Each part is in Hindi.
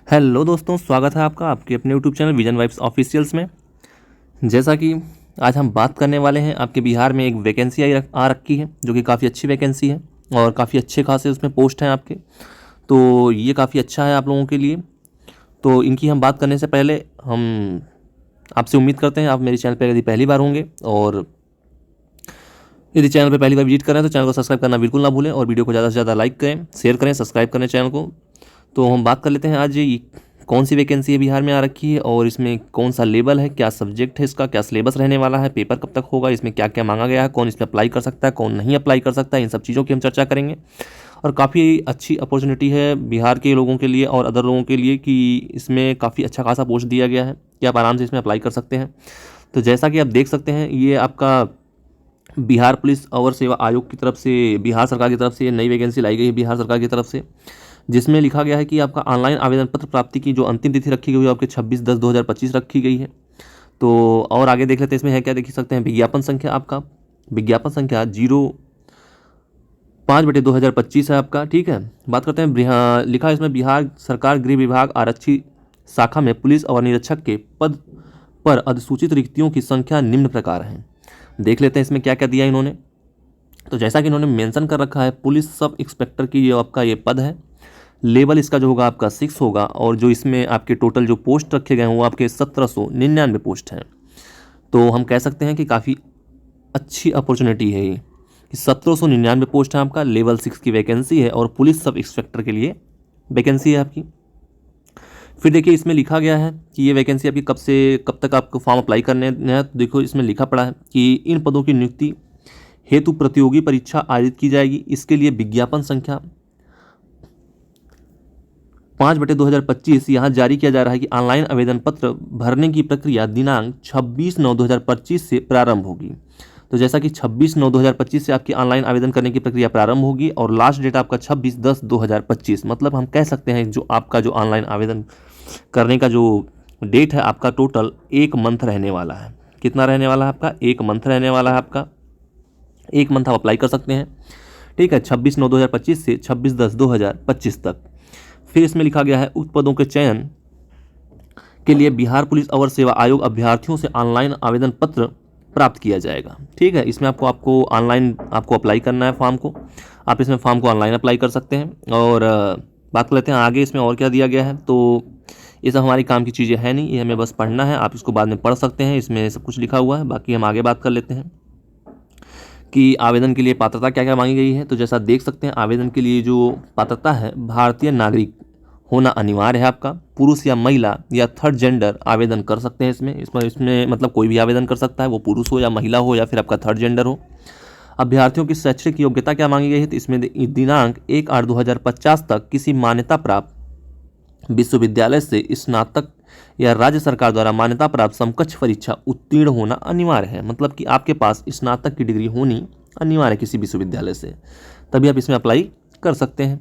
हेलो दोस्तों, स्वागत है आपका आपके अपने YouTube channel vision vibes officials में। जैसा कि आज हम बात करने वाले हैं, आपके बिहार में एक वैकेंसी आ रखी है जो कि काफ़ी अच्छी वैकेंसी है और काफ़ी अच्छे खासे उसमें पोस्ट हैं आपके। तो ये काफ़ी अच्छा है आप लोगों के लिए। तो इनकी हम बात करने से पहले हम आपसे उम्मीद करते हैं आप मेरे चैनल पर यदि पहली बार होंगे और यदि चैनल पर पहली बार विजिट कर रहे हैं तो चैनल को सब्सक्राइब करना बिल्कुल ना भूलें और वीडियो को ज़्यादा से ज़्यादा लाइक करें, शेयर करें, सब्सक्राइब करें चैनल को। तो हम बात कर लेते हैं आज ये कौन सी वैकेंसी है बिहार में आ रखी है और इसमें कौन सा लेवल है, क्या सब्जेक्ट है, इसका क्या सिलेबस रहने वाला है, पेपर कब तक होगा, इसमें क्या क्या मांगा गया है, कौन इसमें अप्लाई कर सकता है, कौन नहीं अप्लाई कर सकता है, इन सब चीज़ों की हम चर्चा करेंगे। और काफ़ी अच्छी अपॉर्चुनिटी है बिहार के लोगों के लिए और अदर लोगों के लिए कि इसमें काफ़ी अच्छा खासा पोस्ट दिया गया है कि आप आराम से इसमें अप्लाई कर सकते हैं। तो जैसा कि आप देख सकते हैं, ये आपका बिहार पुलिस अवर सेवा आयोग की तरफ से, बिहार सरकार की तरफ से ये नई वैकेंसी लाई गई है बिहार सरकार की तरफ से, जिसमें लिखा गया है कि आपका ऑनलाइन आवेदन पत्र प्राप्ति की जो अंतिम तिथि रखी गई है आपके 26/10/2025 रखी गई है। तो और आगे देख लेते हैं इसमें है क्या, देख सकते हैं विज्ञापन संख्या आपका, विज्ञापन संख्या 05/2025 है आपका। ठीक है, बात करते हैं लिखा है इसमें बिहार सरकार गृह विभाग आरक्षी शाखा में पुलिस और निरीक्षक के पद पर अधिसूचित रिक्तियों की संख्या निम्न प्रकार है। देख लेते हैं इसमें क्या क्या दिया इन्होंने। तो जैसा कि इन्होंने मेंशन कर रखा है, पुलिस सब इंस्पेक्टर की जो आपका ये पद है, लेवल इसका जो होगा आपका 6 होगा और जो इसमें आपके टोटल जो पोस्ट रखे गए हैं वो आपके 1799 पोस्ट हैं। तो हम कह सकते हैं कि काफ़ी अच्छी अपॉर्चुनिटी है ये कि 1799 पोस्ट है आपका, लेवल 6 की वैकेंसी है और पुलिस सब इंस्पेक्टर के लिए वैकेंसी है आपकी। फिर देखिए इसमें लिखा गया है कि ये वैकेंसी आपकी कब से कब तक आपको फॉर्म अप्लाई करने हैं। तो देखो इसमें लिखा पड़ा है कि इन पदों की नियुक्ति हेतु प्रतियोगी परीक्षा आयोजित की जाएगी। इसके लिए विज्ञापन संख्या 5/2025 यहाँ जारी किया जा रहा है कि ऑनलाइन आवेदन पत्र भरने की प्रक्रिया दिनांक 26/9/2025 से प्रारंभ होगी। तो जैसा कि 26/9/2025 से आपकी ऑनलाइन आवेदन करने की प्रक्रिया प्रारंभ होगी और लास्ट डेट आपका 26/10/2025, मतलब हम कह सकते हैं जो आपका जो ऑनलाइन आवेदन करने का जो डेट है आपका टोटल 1 मंथ रहने वाला है। कितना रहने वाला है आपका? 1 मंथ रहने वाला है आपका। 1 मंथ आप अप्लाई कर सकते हैं। ठीक है, 26/9/2025 से 26/10/2025 तक। फिर इसमें लिखा गया है उक्त पदों के चयन के लिए बिहार पुलिस अवर सेवा आयोग अभ्यर्थियों से ऑनलाइन आवेदन पत्र प्राप्त किया जाएगा। ठीक है, इसमें आपको ऑनलाइन आपको अप्लाई करना है फॉर्म को। आप इसमें फॉर्म को ऑनलाइन अप्लाई कर सकते हैं। और बात कर लेते हैं आगे इसमें और क्या दिया गया है। तो ये सब हमारी काम की चीज़ें हैं नहीं, ये हमें बस पढ़ना है, आप इसको बाद में पढ़ सकते हैं, इसमें सब कुछ लिखा हुआ है। बाकी हम आगे बात कर लेते हैं कि आवेदन के लिए पात्रता क्या क्या मांगी गई है। तो जैसा देख सकते हैं, आवेदन के लिए जो पात्रता है, भारतीय नागरिक होना अनिवार्य है आपका। पुरुष या महिला या थर्ड जेंडर आवेदन कर सकते हैं इसमें मतलब कोई भी आवेदन कर सकता है, वो पुरुष हो या महिला हो या फिर आपका थर्ड जेंडर हो। अभ्यर्थियों की शैक्षिक योग्यता क्या मांगी गई है, तो इसमें दिनांक 1/8/2050 तक किसी मान्यता प्राप्त विश्वविद्यालय से स्नातक या राज्य सरकार द्वारा मान्यता प्राप्त समकक्ष परीक्षा उत्तीर्ण होना अनिवार्य है। मतलब कि आपके पास स्नातक की डिग्री होनी अनिवार्य है किसी विश्वविद्यालय से, तभी आप इसमें अप्लाई कर सकते हैं।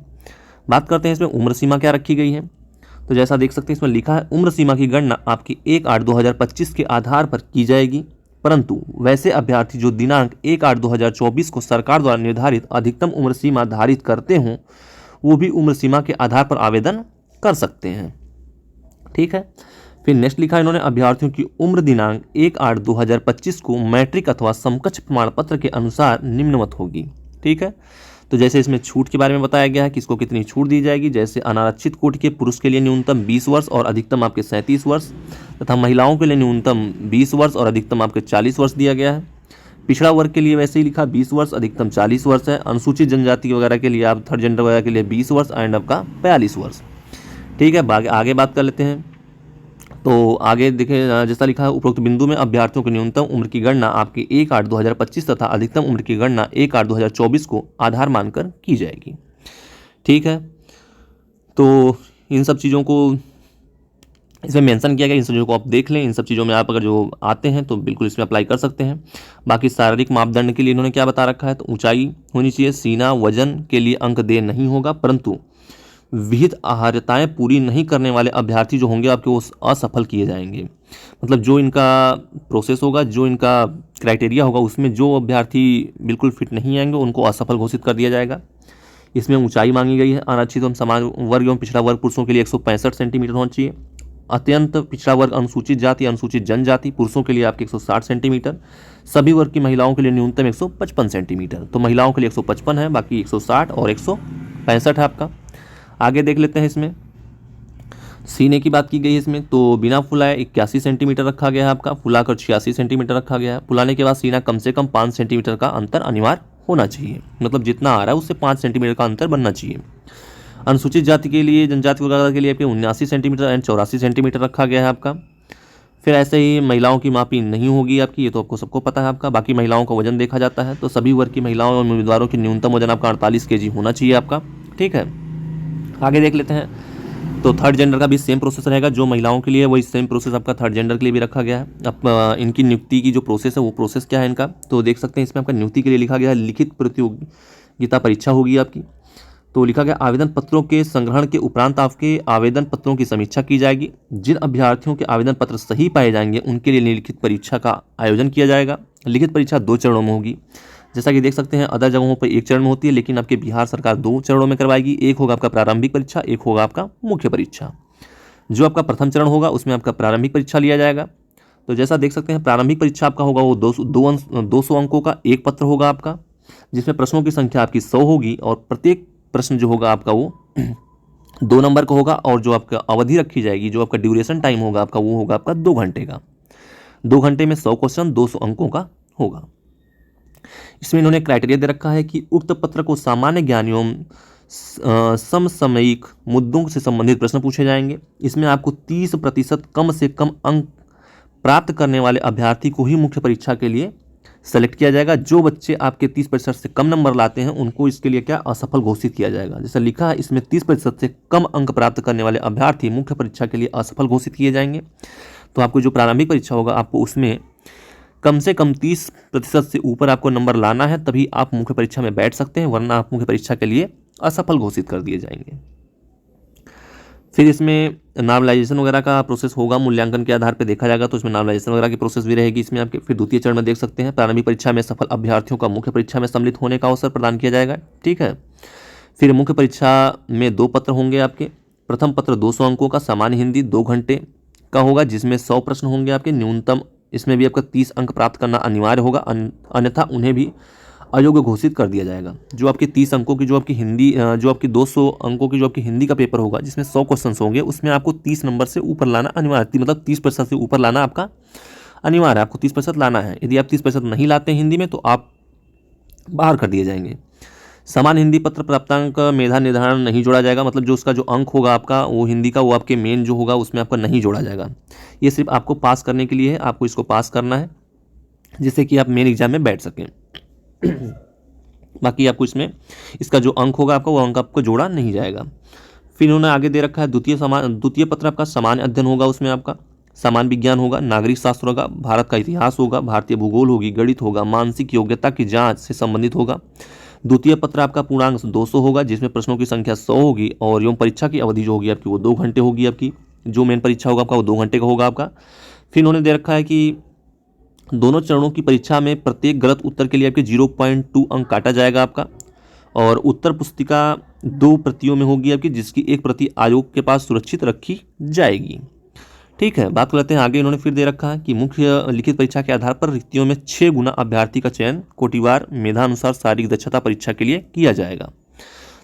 बात करते हैं इसमें उम्र सीमा क्या रखी गई है। तो जैसा देख सकते हैं इसमें लिखा है उम्र सीमा की गणना आपकी 1/8/2025 के आधार पर की जाएगी, परंतु वैसे अभ्यर्थी जो दिनांक 1/8/2024 को सरकार द्वारा निर्धारित अधिकतम उम्र सीमा धारित करते हों, वो भी उम्र सीमा के आधार पर आवेदन कर सकते हैं। ठीक है, फिर नेक्स्ट लिखा है इन्होंने अभ्यर्थियों की उम्र दिनांक 1/8/2025 को मैट्रिक अथवा समकक्ष प्रमाण पत्र के अनुसार निम्नवत होगी। ठीक है, तो जैसे इसमें छूट के बारे में बताया गया है कि इसको कितनी छूट दी जाएगी। जैसे अनारक्षित कोटि के पुरुष के लिए न्यूनतम 20 वर्ष और अधिकतम आपके 37 वर्ष तथा महिलाओं के लिए न्यूनतम 20 वर्ष और अधिकतम आपके 40 वर्ष दिया गया है। पिछड़ा वर्ग के लिए वैसे ही लिखा 20 वर्ष अधिकतम 40 वर्ष है। अनुसूचित जनजाति वगैरह के लिए आप थर्ड जेंडर वगैरह के लिए 20 वर्ष एंड आपका 42 वर्ष। ठीक है, आगे बात कर लेते हैं। तो आगे देखें जैसा लिखा है उपरोक्त बिंदु में अभ्यर्थियों की न्यूनतम उम्र की गणना आपकी 1/8/2025 तथा अधिकतम उम्र की गणना 1/8/2024 को आधार मानकर की जाएगी। ठीक है, तो इन सब चीज़ों को इसमें मेंशन किया गया, इन सब चीज़ों को आप देख लें। इन सब चीज़ों में आप अगर जो आते हैं तो बिल्कुल इसमें अप्लाई कर सकते हैं। बाकी शारीरिक मापदंड के लिए इन्होंने क्या बता रखा है, तो ऊंचाई होनी चाहिए, सीना वजन के लिए अंक दे नहीं होगा, परंतु विहित आहार्यताएं पूरी नहीं करने वाले अभ्यर्थी जो होंगे आपके वो असफल किए जाएंगे। मतलब जो इनका प्रोसेस होगा, जो इनका क्राइटेरिया होगा, उसमें जो अभ्यर्थी बिल्कुल फिट नहीं आएंगे उनको असफल घोषित कर दिया जाएगा। इसमें ऊंचाई मांगी गई है आरक्षित एवं समान वर्ग एवं पिछड़ा वर्ग पुरुषों के लिए 165 सेंटीमीटर होना चाहिए। अत्यंत पिछड़ा वर्ग अनुसूचित जाति अनुसूचित जनजाति पुरुषों के लिए आपके 160 सेंटीमीटर। सभी वर्ग की महिलाओं के लिए न्यूनतम 155 सेंटीमीटर। तो महिलाओं के लिए 155 है, बाकी 160 और 165 है आपका। आगे देख लेते हैं इसमें सीने की बात की गई है इसमें, तो बिना फुलाए 81 सेंटीमीटर रखा गया है आपका, फुलाकर 86 सेंटीमीटर रखा गया है। फुलाने के बाद सीना कम से कम 5 सेंटीमीटर का अंतर अनिवार्य होना चाहिए, मतलब जितना आ रहा है उससे 5 सेंटीमीटर का अंतर बनना चाहिए। अनुसूचित जाति के लिए जनजाति वर्ग के लिए आपके 79 सेंटीमीटर एंड 84 सेंटीमीटर रखा गया है आपका। फिर ऐसे ही महिलाओं की मापी नहीं होगी आपकी, ये तो आपको सबको पता है आपका। बाकी महिलाओं का वजन देखा जाता है, तो सभी वर्ग की महिलाओं और उम्मीदवारों की न्यूनतम वजन आपका 48 kg होना चाहिए आपका। ठीक है, आगे देख लेते हैं। तो थर्ड जेंडर का भी सेम प्रोसेस रहेगा, जो महिलाओं के लिए वही सेम प्रोसेस आपका थर्ड जेंडर के लिए भी रखा गया है। अब इनकी नियुक्ति की जो प्रोसेस है वो प्रोसेस क्या है इनका, तो देख सकते हैं इसमें आपका नियुक्ति के लिए लिखा गया है लिखित प्रतियोगिता परीक्षा होगी आपकी। तो लिखा गया आवेदन पत्रों के संग्रहण के उपरांत आपके आवेदन पत्रों की समीक्षा की जाएगी। जिन अभ्यर्थियों के आवेदन पत्र सही पाए जाएंगे उनके लिए लिखित परीक्षा का आयोजन किया जाएगा। लिखित परीक्षा 2 चरणों में होगी, जैसा कि देख सकते हैं अदर जगहों पर 1 चरण में होती है, लेकिन आपके बिहार सरकार 2 चरणों में करवाएगी। एक होगा आपका प्रारंभिक परीक्षा, एक होगा आपका मुख्य परीक्षा। जो आपका प्रथम चरण होगा उसमें आपका प्रारंभिक परीक्षा लिया जाएगा। तो जैसा देख सकते हैं प्रारंभिक परीक्षा आपका होगा वो 200 अंकों का एक पत्र होगा आपका, जिसमें प्रश्नों की संख्या आपकी 100 होगी और प्रत्येक प्रश्न जो होगा आपका वो 2 नंबर का होगा। और जो आपका अवधि रखी जाएगी, जो आपका ड्यूरेशन टाइम होगा आपका, वो होगा आपका 2 घंटे का। 2 घंटे में 100 क्वेश्चन 200 अंकों का होगा। इसमें इन्होंने क्राइटेरिया दे रखा है कि उक्त पत्र को सामान्य ज्ञान एवं समसामयिक मुद्दों से संबंधित प्रश्न पूछे जाएंगे। इसमें आपको 30% कम से कम अंक प्राप्त करने वाले अभ्यर्थी को ही मुख्य परीक्षा के लिए सेलेक्ट किया जाएगा। जो बच्चे आपके 30% से कम नंबर लाते हैं उनको इसके लिए क्या असफल घोषित किया जाएगा। जैसा लिखा है इसमें 30% से कम अंक प्राप्त करने वाले अभ्यर्थी मुख्य परीक्षा के लिए असफल घोषित किए जाएंगे। तो आपको जो प्रारंभिक परीक्षा होगा आपको उसमें कम से कम 30% से ऊपर आपको नंबर लाना है, तभी आप मुख्य परीक्षा में बैठ सकते हैं, वरना आप मुख्य परीक्षा के लिए असफल घोषित कर दिए जाएंगे। फिर इसमें नॉर्मलाइजेशन वगैरह का प्रोसेस होगा, मूल्यांकन के आधार पर देखा जाएगा, तो इसमें नॉर्मलाइजेशन वगैरह की प्रोसेस भी रहेगी इसमें आपके। फिर द्वितीय चरण में देख सकते हैं प्रारंभिक परीक्षा में सफल अभ्यर्थियों का मुख्य परीक्षा में सम्मिलित होने का अवसर प्रदान किया जाएगा। ठीक है, फिर मुख्य परीक्षा में 2 पत्र होंगे आपके। प्रथम पत्र 200 अंकों का सामान्य हिंदी 2 घंटे का होगा, जिसमें 100 प्रश्न होंगे आपके न्यूनतम। इसमें भी आपका 30 अंक प्राप्त करना अनिवार्य होगा, अन्यथा उन्हें भी अयोग्य घोषित कर दिया जाएगा। जो आपके 30 अंकों की जो आपकी हिंदी जो आपकी 200 अंकों की जो आपकी हिंदी का पेपर होगा, जिसमें 100 क्वेश्चन होंगे, उसमें आपको 30 नंबर से ऊपर लाना अनिवार्य, मतलब 30% से ऊपर लाना आपका अनिवार्य है। आपको 30% लाना है। यदि आप 30% नहीं लाते हैं हिंदी में तो आप बाहर कर दिए जाएंगे। समान हिंदी पत्र प्राप्तांक मेधा निर्धारण नहीं जोड़ा जाएगा, मतलब जो उसका जो अंक होगा आपका वो हिंदी का, वो आपके मेन जो होगा उसमें आपका नहीं जोड़ा जाएगा। ये सिर्फ आपको पास करने के लिए है, आपको इसको पास करना है जिससे कि आप मेन एग्जाम में बैठ सकें। बाकी आपको इसमें इसका जो अंक होगा आपका वो अंक आपको जोड़ा नहीं जाएगा। फिर उन्होंने आगे दे रखा है द्वितीय पत्र आपका सामान्य अध्ययन होगा, उसमें आपका सामान्य विज्ञान होगा, नागरिक शास्त्र होगा, भारत का इतिहास होगा, भारतीय भूगोल होगी, गणित होगा, मानसिक योग्यता की जांच से संबंधित होगा। द्वितीय पत्र आपका पूर्णांक 200 होगा, जिसमें प्रश्नों की संख्या 100 होगी और एवं परीक्षा की अवधि जो होगी आपकी वो 2 घंटे होगी आपकी। जो मेन परीक्षा होगा आपका वो 2 घंटे का होगा आपका। फिर उन्होंने दे रखा है कि दोनों चरणों की परीक्षा में प्रत्येक गलत उत्तर के लिए आपके 0.2 अंक काटा जाएगा आपका। और उत्तर पुस्तिका 2 प्रतियों में होगी आपकी, जिसकी एक प्रति आयोग के पास सुरक्षित रखी जाएगी। ठीक है, बात करते हैं आगे। इन्होंने फिर दे रखा है कि मुख्य लिखित परीक्षा के आधार पर रिक्तियों में 6 गुना अभ्यर्थी का चयन कोटिवार मेधानुसार शारीरिक दक्षता परीक्षा के लिए किया जाएगा।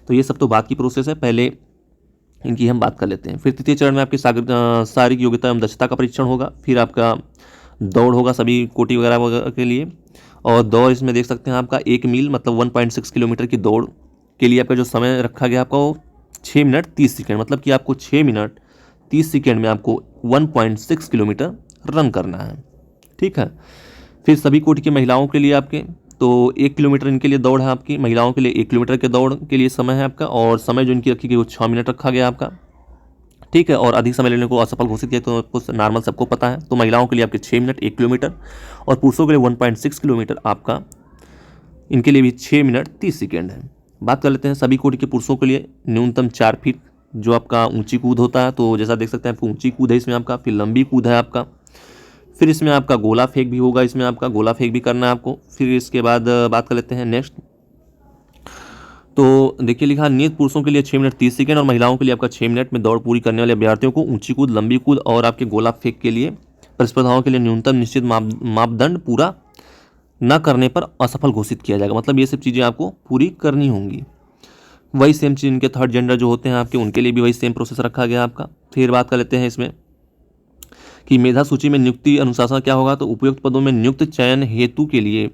तो ये सब तो बात की प्रोसेस है, पहले इनकी हम बात कर लेते हैं। फिर तृतीय चरण में आपकी शारीरिक योग्यता एवं दक्षता का परीक्षण होगा। फिर आपका दौड़ होगा सभी कोटि वगैरह के लिए, और दौड़ इसमें देख सकते हैं आपका 1 मील मतलब 1.6 किलोमीटर की दौड़ के लिए आपका जो समय रखा गया आपका वो 6 मिनट 30 सेकेंड, मतलब कि आपको 6 मिनट 30 सेकेंड में आपको 1.6 किलोमीटर रन करना है। ठीक है, फिर सभी कोटि की महिलाओं के लिए आपके तो 1 किलोमीटर इनके लिए दौड़ है आपकी, महिलाओं के लिए 1 किलोमीटर के दौड़ के लिए समय है आपका, और समय जो इनकी रखी गई वो 6 मिनट रखा गया आपका। ठीक है, और अधिक समय लेने को असफल घोषित किया तो आपको नॉर्मल सबको पता है। तो महिलाओं के लिए आपके 6 मिनट 1 किलोमीटर, और पुरुषों के लिए 1.6 किलोमीटर आपका, इनके लिए भी 6 मिनट 30 सेकेंड है। बात कर लेते हैं सभी कोटि के पुरुषों के लिए न्यूनतम 4 फीट जो आपका ऊंची कूद होता है, तो जैसा देख सकते हैं आपको ऊंची कूद है इसमें आपका, फिर लंबी कूद है आपका, फिर इसमें आपका गोला फेंक भी होगा, इसमें आपका गोला फेंक भी करना है आपको। फिर इसके बाद बात कर लेते हैं नेक्स्ट, तो देखिए लिखा नियत पुरुषों के लिए 6 मिनट 30 सेकंड और महिलाओं के लिए आपका 6 मिनट में दौड़ पूरी करने वाले अभ्यर्थियों को ऊंची कूद, लंबी कूद और आपके गोला फेंक के लिए प्रतिस्पर्धाओं के लिए न्यूनतम निश्चित मापदंड पूरा न करने पर असफल घोषित किया जाएगा। मतलब ये सब चीज़ें आपको पूरी करनी होंगी। वही सेम चीज़ इनके थर्ड जेंडर जो होते हैं आपके, उनके लिए भी वही सेम प्रोसेस रखा गया आपका। फिर बात कर लेते हैं इसमें कि मेधा सूची में नियुक्ति अनुशासन क्या होगा। तो उपयुक्त पदों में नियुक्त चयन हेतु के लिए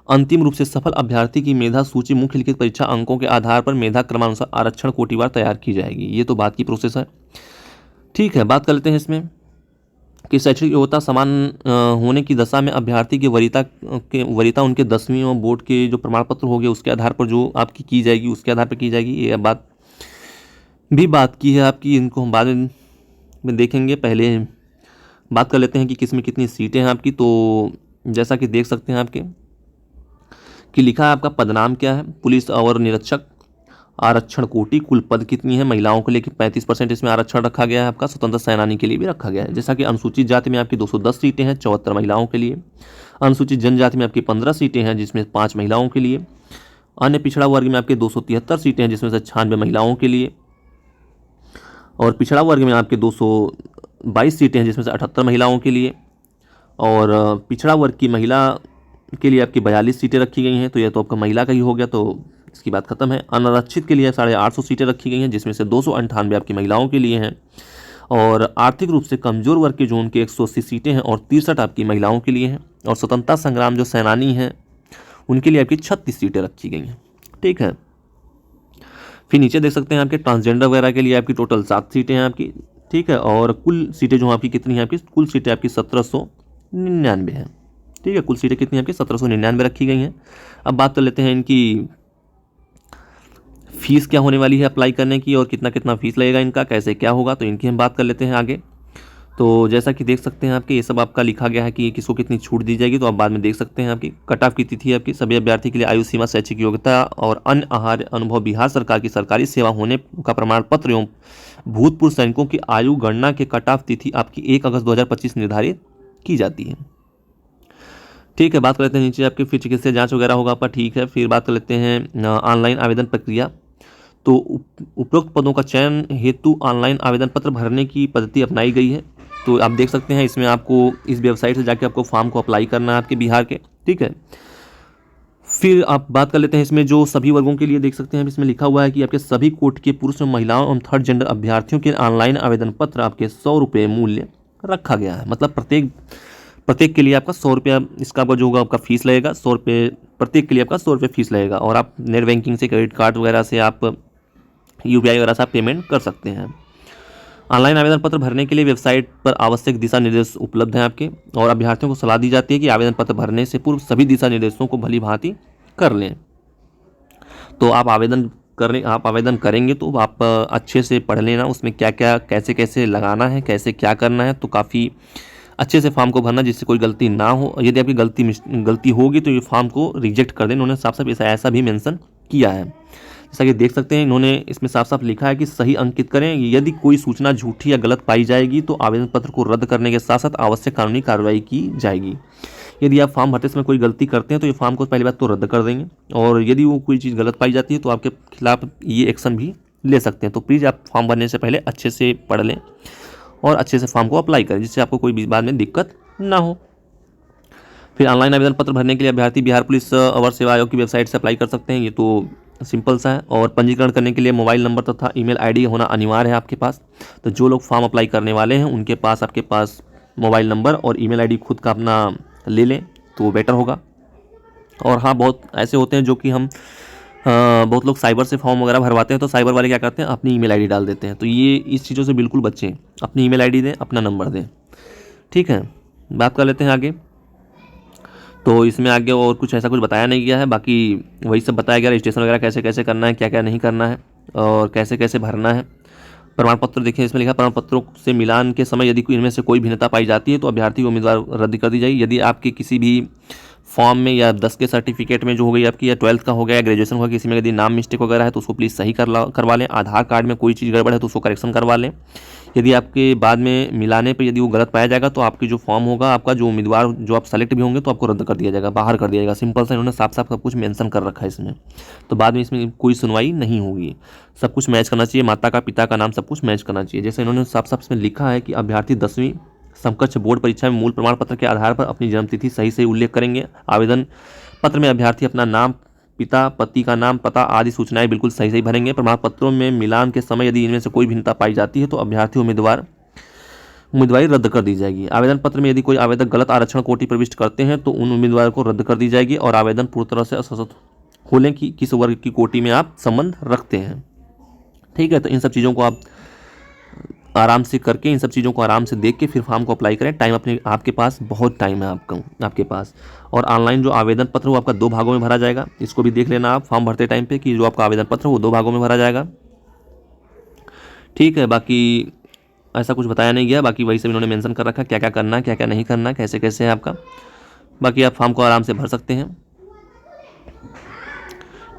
अंतिम रूप से सफल अभ्यर्थी की मेधा सूची मुख्य लिखित परीक्षा अंकों के आधार पर मेधा क्रमानुसार आरक्षण कोटिवार तैयार की जाएगी। ये तो बात की प्रोसेस है। ठीक है, बात कर लेते हैं इसमें कि शैक्षिक योग्यता समान होने की दशा में अभ्यर्थी की वरीयता उनके 10वीं और बोर्ड के जो प्रमाण पत्र हो गए उसके आधार पर जो आपकी की जाएगी, उसके आधार पर की जाएगी। ये बात की है आपकी, इनको हम बाद में देखेंगे। पहले बात कर लेते हैं कि किस में कितनी सीटें हैं आपकी। तो जैसा कि देख सकते हैं आपके कि लिखा है आपका पदनाम क्या है, पुलिस और निरीक्षक, आरक्षण कोटि, कुल पद कितनी है। महिलाओं के लिए 35% इसमें आरक्षण रखा गया है आपका, स्वतंत्र सेनानी के लिए भी रखा गया है। जैसा कि अनुसूचित जाति में आपकी 210 सीटें हैं, 74 महिलाओं के लिए। अनुसूचित जनजाति में आपकी 15 सीटें हैं, जिसमें 5 महिलाओं के लिए। अन्य पिछड़ा वर्ग में आपके 273 सीटें हैं, जिसमें से 96 महिलाओं के लिए। और पिछड़ा वर्ग में आपके 222 सीटें हैं, जिसमें से 78 महिलाओं के लिए। और पिछड़ा वर्ग की महिला के लिए आपकी 42 सीटें रखी गई हैं। तो यह तो आपका महिला का ही हो गया, तो इसकी बात खत्म है। अनारक्षित के लिए 850 सीटें रखी गई हैं, जिसमें से 298 आपकी महिलाओं के लिए हैं। और आर्थिक रूप से कमजोर वर्ग के जो उनके 180 सीटें हैं और 63 आपकी महिलाओं के लिए हैं। और स्वतंत्रता संग्राम जो सेनानी हैं उनके लिए आपकी 36 सीटें रखी गई हैं। ठीक है, फिर नीचे देख सकते हैं आपके ट्रांसजेंडर वगैरह के लिए आपकी टोटल 7 सीटें हैं आपकी। ठीक है, और कुल सीटें जो आपकी कितनी हैं, आपकी कुल सीटें आपकी 1799 हैं। ठीक है, कुल सीटें कितनी हैं आपकी 1799 रखी गई हैं। अब बात कर लेते हैं इनकी फीस क्या होने वाली है अप्लाई करने की, और कितना कितना फीस लगेगा इनका, कैसे क्या होगा, तो इनकी हम बात कर लेते हैं आगे। तो जैसा कि देख सकते हैं आपके ये सब आपका लिखा गया है कि किसको कितनी छूट दी जाएगी, तो आप बाद में देख सकते हैं। आपकी कट ऑफ की तिथि आपकी सभी अभ्यर्थी के लिए आयु सीमा, शैक्षिक योग्यता और अन्य आहार अनुभव, बिहार सरकार की सरकारी सेवा होने का प्रमाण पत्र एवं भूतपूर्व सैनिकों की आयु गणना के कट ऑफ तिथि आपकी 1 अगस्त 2025 निर्धारित की जाती है। ठीक है, बात कर लेते हैं नीचे आपके फिर चिकित्सा जांच वगैरह होगा आपका। ठीक है, फिर बात कर लेते हैं ऑनलाइन आवेदन प्रक्रिया। तो उपरोक्त पदों का चयन हेतु ऑनलाइन आवेदन पत्र भरने की पद्धति अपनाई गई है। तो आप देख सकते हैं इसमें आपको इस वेबसाइट से जाके आपको फॉर्म को अप्लाई करना है आपके बिहार के। ठीक है, फिर आप बात कर लेते हैं इसमें जो सभी वर्गों के लिए देख सकते हैं इसमें लिखा हुआ है कि आपके सभी कोट के पुरुष एवं महिलाओं एवं थर्ड जेंडर अभ्यर्थियों के ऑनलाइन आवेदन पत्र आपके 100 रुपये मूल्य रखा गया है। मतलब प्रत्येक के लिए आपका 100 रुपया इसका जो होगा आपका फीस लगेगा। 100 रुपये प्रत्येक के लिए आपका 100 रुपये फीस लगेगा। और आप नेट बैंकिंग से, क्रेडिट कार्ड वगैरह से, आप UPI वगैरह से आप पेमेंट कर सकते हैं। ऑनलाइन आवेदन पत्र भरने के लिए वेबसाइट पर आवश्यक दिशा निर्देश उपलब्ध हैं आपके। और अभ्यर्थियों को सलाह दी जाती है कि आवेदन पत्र भरने से पूर्व सभी दिशा निर्देशों को भली भांति कर लें। तो आप आवेदन करेंगे तो आप अच्छे से पढ़ लेना, उसमें क्या क्या कैसे कैसे लगाना है, कैसे क्या करना है। तो काफ़ी अच्छे से फॉर्म को भरना जिससे कोई गलती ना हो। यदि आपकी गलती होगी तो ये फॉर्म को रिजेक्ट कर दें। इन्होंने साफ साफ ऐसा भी मेंशन किया है। जैसा कि देख सकते हैं इन्होंने इसमें साफ साफ लिखा है कि सही अंकित करें। यदि कोई सूचना झूठी या गलत पाई जाएगी तो आवेदन पत्र को रद्द करने के साथ साथ आवश्यक कानूनी कार्रवाई की जाएगी। यदि आप फॉर्म भरते समय कोई गलती करते हैं तो ये फॉर्म को पहली बात तो रद्द कर देंगे, और यदि वो कोई चीज़ गलत पाई जाती है तो आपके खिलाफ ये एक्शन भी ले सकते हैं। तो प्लीज़ आप फॉर्म भरने से पहले अच्छे से पढ़ लें और अच्छे से फॉर्म को अप्लाई करें, जिससे आपको कोई भी बाद में दिक्कत ना हो। फिर ऑनलाइन आवेदन पत्र भरने के लिए अभ्यर्थी बिहार पुलिस अवर सेवा आयोग की वेबसाइट से अप्लाई कर सकते हैं। ये तो सिंपल सा है। और पंजीकरण करने के लिए मोबाइल नंबर तथा ईमेल आईडी होना अनिवार्य है आपके पास। तो जो लोग फॉर्म अप्लाई करने वाले हैं उनके पास आपके पास मोबाइल नंबर और ईमेल आईडी खुद का अपना ले लें तो बेटर होगा। और हाँ, बहुत ऐसे होते हैं जो कि बहुत लोग साइबर से फॉर्म वगैरह भरवाते हैं, तो साइबर वाले क्या करते हैं, अपनी ईमेल आईडी डाल देते हैं। तो ये इस चीज़ों से बिल्कुल बचें, अपनी ईमेल आईडी दें, अपना नंबर दें। ठीक है, बात कर लेते हैं आगे। तो इसमें आगे और कुछ ऐसा कुछ बताया नहीं गया है, बाकी वही सब बताया गया, रजिस्ट्रेशन वगैरह कैसे कैसे करना है, क्या क्या नहीं करना है और कैसे कैसे भरना है। प्रमाण पत्र देखिए इसमें लिखा, प्रमाण पत्रों से मिलान के समय यदि कोई इनमें से कोई भिन्नता पाई जाती है तो अभ्यर्थी को उम्मीदवार रद्द कर दी जाएगी। यदि आपके किसी भी फॉर्म में या 10 के सर्टिफिकेट में जो हो गई आपकी, या 12th का हो गया या ग्रेजुएशन हो गया, किसी में यदि नाम मिस्टेक वगैरह है तो उसको प्लीज़ सही करवा लें। आधार कार्ड में कोई चीज़ गड़बड़ है तो उसको करेक्शन करवा लें। यदि आपके बाद में मिलाने पर यदि वो गलत पाया जाएगा तो आपकी जो फॉर्म होगा, आपका जो उम्मीदवार जो आप सेलेक्ट भी होंगे तो आपको रद्द कर दिया जाएगा, बाहर कर दिया जाएगा। सिंपल सा इन्होंने साफ साफ सब कुछ मेंशन कर रखा है इसमें। तो बाद में इसमें कोई सुनवाई नहीं होगी, सब कुछ मैच करना चाहिए, माता का पिता का नाम सब कुछ मैच करना चाहिए। जैसे इन्होंने साफ साफ इसमें लिखा है कि अभ्यर्थी 10वीं समकक्ष बोर्ड परीक्षा में मूल प्रमाण पत्र के आधार पर अपनी जन्मतिथि सही से उल्लेख करेंगे। आवेदन पत्र में अभ्यर्थी अपना नाम, पिता पति का नाम, पता आदि सूचनाएं बिल्कुल सही सही भरेंगे। प्रमाण पत्रों में मिलान के समय यदि इनमें से कोई भिन्नता पाई जाती है तो अभ्यर्थी उम्मीदवारी रद्द कर दी जाएगी। आवेदन पत्र में यदि कोई आवेदक गलत आरक्षण कोटि प्रविष्ट करते हैं तो उन उम्मीदवारों को रद्द कर दी जाएगी और आवेदन पूरी तरह से सशक्त खोलें कि किस वर्ग की कोटि में आप संबंध रखते हैं। ठीक है, तो इन सब चीज़ों को आप आराम से करके, इन सब चीज़ों को आराम से देख के फिर फॉर्म को अप्लाई करें। टाइम आपके पास बहुत टाइम है आपके पास। और ऑनलाइन जो आवेदन पत्र वो आपका 2 भागों में भरा जाएगा, इसको भी देख लेना आप फॉर्म भरते टाइम पे कि जो आपका आवेदन पत्र वो 2 भागों में भरा जाएगा। ठीक है, बाकी ऐसा कुछ बताया नहीं गया, बाकी वही सब इन्होंने मेंशन कर रखा है, क्या क्या करना है क्या क्या नहीं करना है, कैसे कैसे है आपका। बाकी आप फॉर्म को आराम से भर सकते हैं।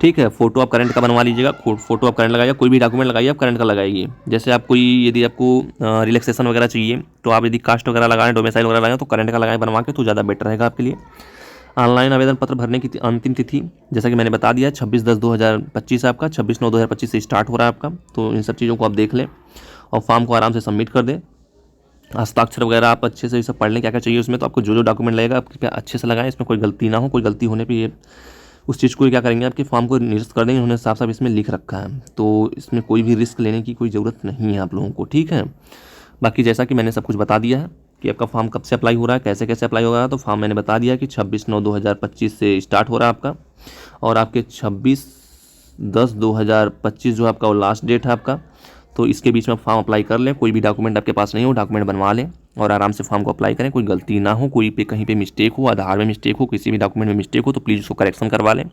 ठीक है, फोटो आप करंट का बनवा लीजिएगा, फोटो आप करंट लगाइए, कोई भी डॉक्यूमेंट लगाइए आप करंट का लगाइए। जैसे आप कोई यदि आपको रिलैक्सेशन वगैरह चाहिए तो आप यदि कास्ट वगैरह लगाएं, डोमिसाइल वगैरह लगाएं तो करंट का लगाएं बनवा के, तो ज़्यादा बेटर रहेगा आपके लिए। ऑनलाइन आवेदन पत्र भरने की अंतिम तिथि जैसा कि मैंने बता दिया 26/10/2025 आपका, 26/9/2025 से स्टार्ट हो रहा है आपका। तो इन सब चीज़ों को आप देख लें और फॉर्म को आराम से सबमिट कर दें। हस्ताक्षर वगैरह आप अच्छे से सब पढ़ लें क्या क्या चाहिए उसमें। तो आपको जो जो डॉक्यूमेंट लगेगा आप कृपया अच्छे से लगाएं, इसमें कोई गलती ना हो। कोई गलती होने पे ये उस चीज़ को क्या करेंगे, आपके फॉर्म को निरस्त कर देंगे। उन्होंने साफ साफ इसमें लिख रखा है, तो इसमें कोई भी रिस्क लेने की कोई ज़रूरत नहीं है आप लोगों को। ठीक है, बाकी जैसा कि मैंने सब कुछ बता दिया है कि आपका फॉर्म कब से अप्लाई हो रहा है, कैसे कैसे अप्लाई हो रहा है। तो फॉर्म मैंने बता दिया कि 26/9/2025 से स्टार्ट हो रहा है आपका, और आपके 26/10/2025 जो आपका वो लास्ट डेट है आपका। तो इसके बीच में फॉर्म अप्लाई कर लें। कोई भी डॉक्यूमेंट आपके पास नहीं हो, डॉक्यूमेंट बनवा लें और आराम से फॉर्म को अप्लाई करें। कोई गलती ना हो, कोई पे कहीं पे मिस्टेक हो, आधार में मिस्टेक हो, किसी भी डॉक्यूमेंट में मिस्टेक हो तो प्लीज़ उसको करेक्शन करवा लें,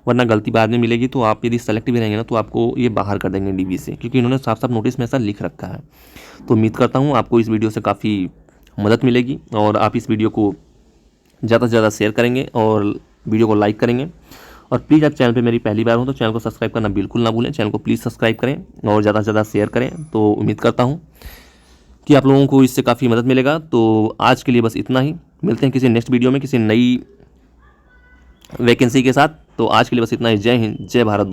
वरना गलती बाद में मिलेगी तो आप यदि सेलेक्ट भी रहेंगे ना तो आपको ये बाहर कर देंगे डीबी से, क्योंकि इन्होंने साफ साफ नोटिस में ऐसा लिख रखा है। तो उम्मीद करता हूँ आपको इस वीडियो से काफ़ी मदद मिलेगी और आप इस वीडियो को ज़्यादा से ज़्यादा शेयर करेंगे और वीडियो को लाइक करेंगे। और प्लीज़ आप चैनल पे मेरी पहली बार हो तो चैनल को सब्सक्राइब करना बिल्कुल ना भूलें। चैनल को प्लीज़ सब्सक्राइब करें और ज़्यादा से ज़्यादा शेयर करें। तो उम्मीद करता हूँ कि आप लोगों को इससे काफ़ी मदद मिलेगा। तो आज के लिए बस इतना ही, मिलते हैं किसी नेक्स्ट वीडियो में किसी नई वैकेंसी के साथ। तो आज के लिए बस इतना ही। जय हिंद, जय भारत।